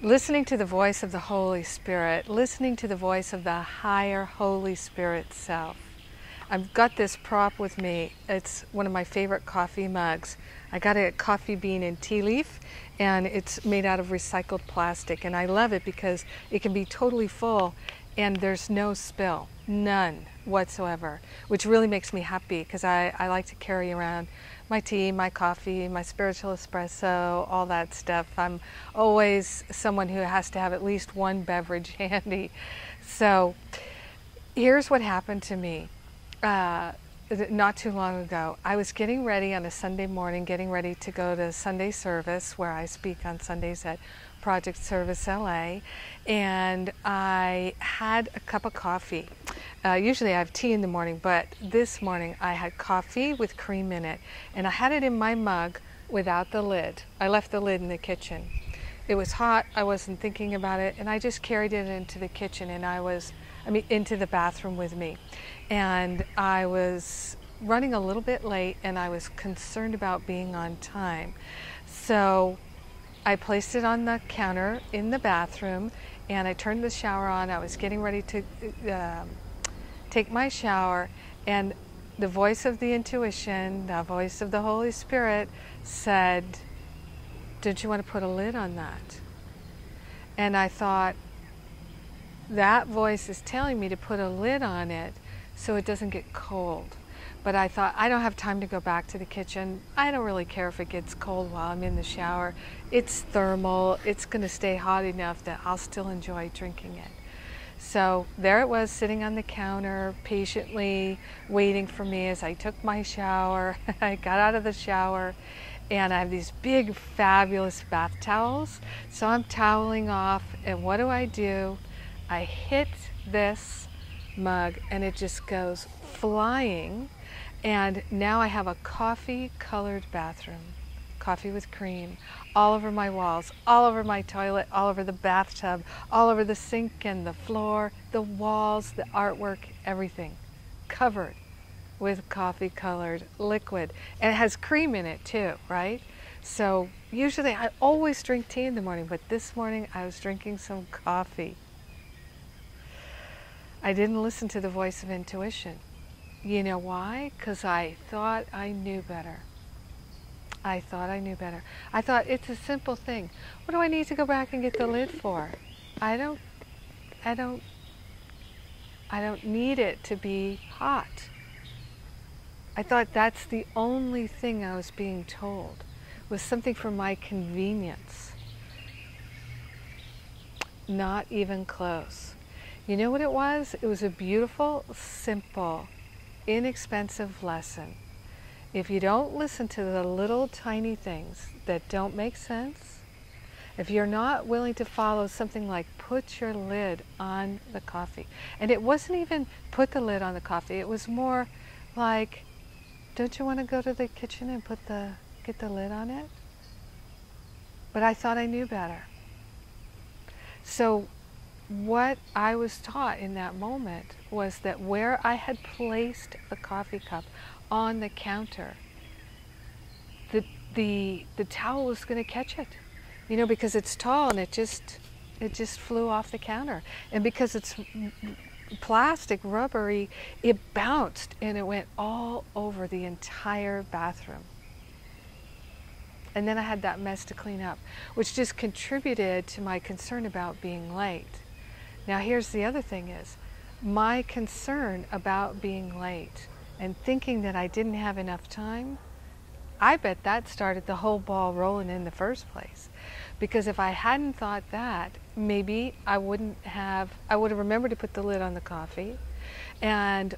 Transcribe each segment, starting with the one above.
listening to the voice of the Holy Spirit, listening to the voice of the higher Holy Spirit self. I've got this prop with me. It's one of my favorite coffee mugs. I got it at Coffee Bean and Tea Leaf, and it's made out of recycled plastic. And I love it because it can be totally full and there's no spill, none whatsoever, which really makes me happy because I like to carry around my tea, my coffee, my spiritual espresso, all that stuff. I'm always someone who has to have at least one beverage handy. So here's what happened to me. Not too long ago, I was getting ready on a Sunday morning, getting ready to go to Sunday service where I speak on Sundays at Project Service LA, and I had a cup of coffee. Usually I have tea in the morning, but this morning I had coffee with cream in it, and I had it in my mug without the lid. I left the lid in the kitchen. It was hot, I wasn't thinking about it, and I just carried it into the kitchen, and into the bathroom with me. And I was running a little bit late, and I was concerned about being on time. So I placed it on the counter in the bathroom, and I turned the shower on. I was getting ready to take my shower, and the voice of the intuition, the voice of the Holy Spirit said, "Don't you want to put a lid on that?" And I thought, that voice is telling me to put a lid on it so it doesn't get cold. But I thought, I don't have time to go back to the kitchen. I don't really care if it gets cold while I'm in the shower. It's thermal. It's going to stay hot enough that I'll still enjoy drinking it. So there it was, sitting on the counter, patiently waiting for me as I took my shower. I got out of the shower, and I have these big, fabulous bath towels. So I'm toweling off, and what do? I hit this mug, and it just goes flying. And now I have a coffee-colored bathroom, coffee with cream, all over my walls, all over my toilet, all over the bathtub, all over the sink and the floor, the walls, the artwork, everything covered with coffee-colored liquid. And it has cream in it too, right? So usually I always drink tea in the morning, but this morning I was drinking some coffee. I didn't listen to the voice of intuition. You know why? Because I thought I knew better. I thought I knew better. I thought, it's a simple thing. What do I need to go back and get the lid for? I don't need it to be hot. I thought that's the only thing I was being told, was something for my convenience. Not even close. You know what it was? It was a beautiful, simple, inexpensive lesson. If you don't listen to the little tiny things that don't make sense, if you're not willing to follow something like put your lid on the coffee, and it wasn't even put the lid on the coffee, it was more like, don't you want to go to the kitchen and get the lid on it? But I thought I knew better. So what I was taught in that moment was that where I had placed the coffee cup on the counter, the towel was going to catch it, because it's tall, and it just flew off the counter. And because it's plastic, rubbery, it bounced and it went all over the entire bathroom. And then I had that mess to clean up, which just contributed to my concern about being late. Now here's the other thing is, my concern about being late and thinking that I didn't have enough time, I bet that started the whole ball rolling in the first place. Because if I hadn't thought that, maybe I would have remembered to put the lid on the coffee,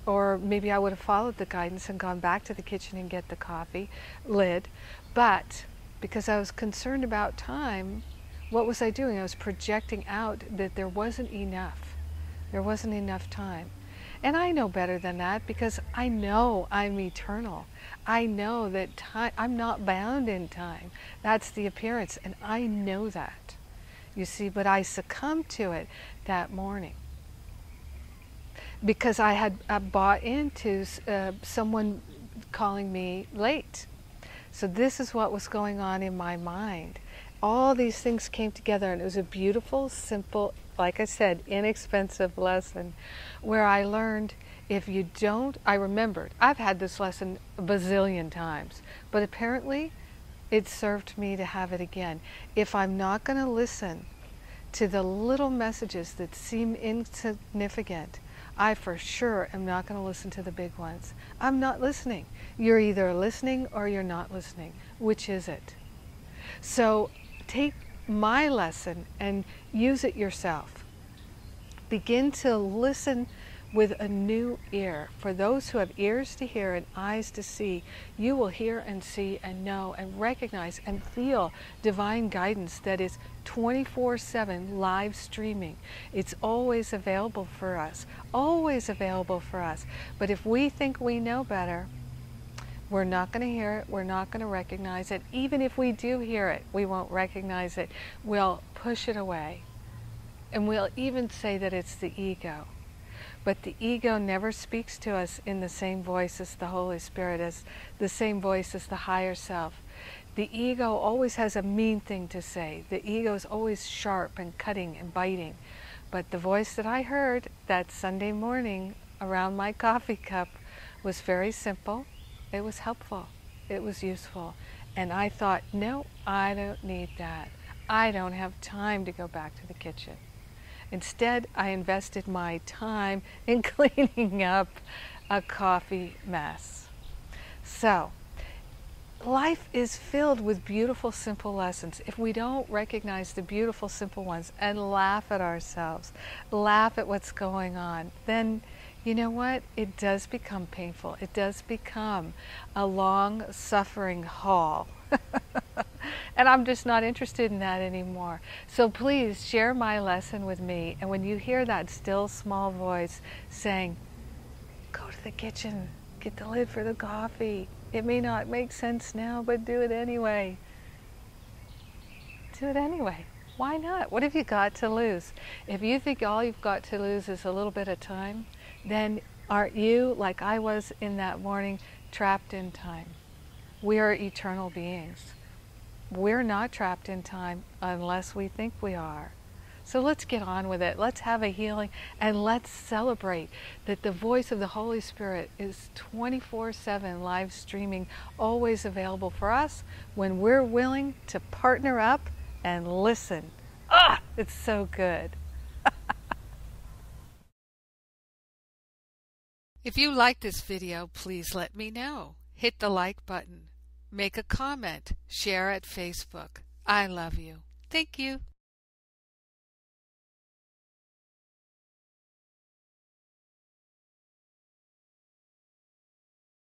or maybe I would have followed the guidance and gone back to the kitchen and get the coffee lid. But because I was concerned about time, what was I doing? I was projecting out that there wasn't enough. There wasn't enough time. And I know better than that, because I know I'm eternal. I know that time, I'm not bound in time. That's the appearance, and I know that. You see, but I succumbed to it that morning because I had bought into someone calling me late. So this is what was going on in my mind. all these things came together, and it was a beautiful, simple, like I said, inexpensive lesson where I learned if you don't, I remembered, I've had this lesson a bazillion times, but apparently it served me to have it again. If I'm not going to listen to the little messages that seem insignificant, I for sure am not going to listen to the big ones. I'm not listening. You're either listening or you're not listening. Which is it? So take my lesson and use it yourself. Begin to listen with a new ear. For those who have ears to hear and eyes to see, you will hear and see and know and recognize and feel divine guidance that is 24/7 live streaming. It's always available for us, always available for us. But if we think we know better, we're not going to hear it, we're not going to recognize it. Even if we do hear it, we won't recognize it. We'll push it away. And we'll even say that it's the ego. But the ego never speaks to us in the same voice as the Holy Spirit, as the same voice as the higher self. The ego always has a mean thing to say. The ego is always sharp and cutting and biting. But the voice that I heard that Sunday morning around my coffee cup was very simple. It was helpful. It was useful. And I thought, no, I don't need that. I don't have time to go back to the kitchen. Instead, I invested my time in cleaning up a coffee mess. So, life is filled with beautiful, simple lessons. If we don't recognize the beautiful, simple ones and laugh at ourselves, laugh at what's going on, then you know what? It does become painful. It does become a long, suffering haul. And I'm just not interested in that anymore. So please share my lesson with me. And when you hear that still small voice saying, go to the kitchen, get the lid for the coffee. It may not make sense now, but do it anyway. Do it anyway. Why not? What have you got to lose? If you think all you've got to lose is a little bit of time, then aren't you, like I was in that morning, trapped in time? We are eternal beings. We're not trapped in time unless we think we are. So let's get on with it. Let's have a healing, and let's celebrate that the voice of the Holy Spirit is 24/7 live streaming, always available for us when we're willing to partner up and listen. Ah, it's so good. If you like this video, please let me know. Hit the like button. Make a comment. Share at Facebook. I love you. Thank you.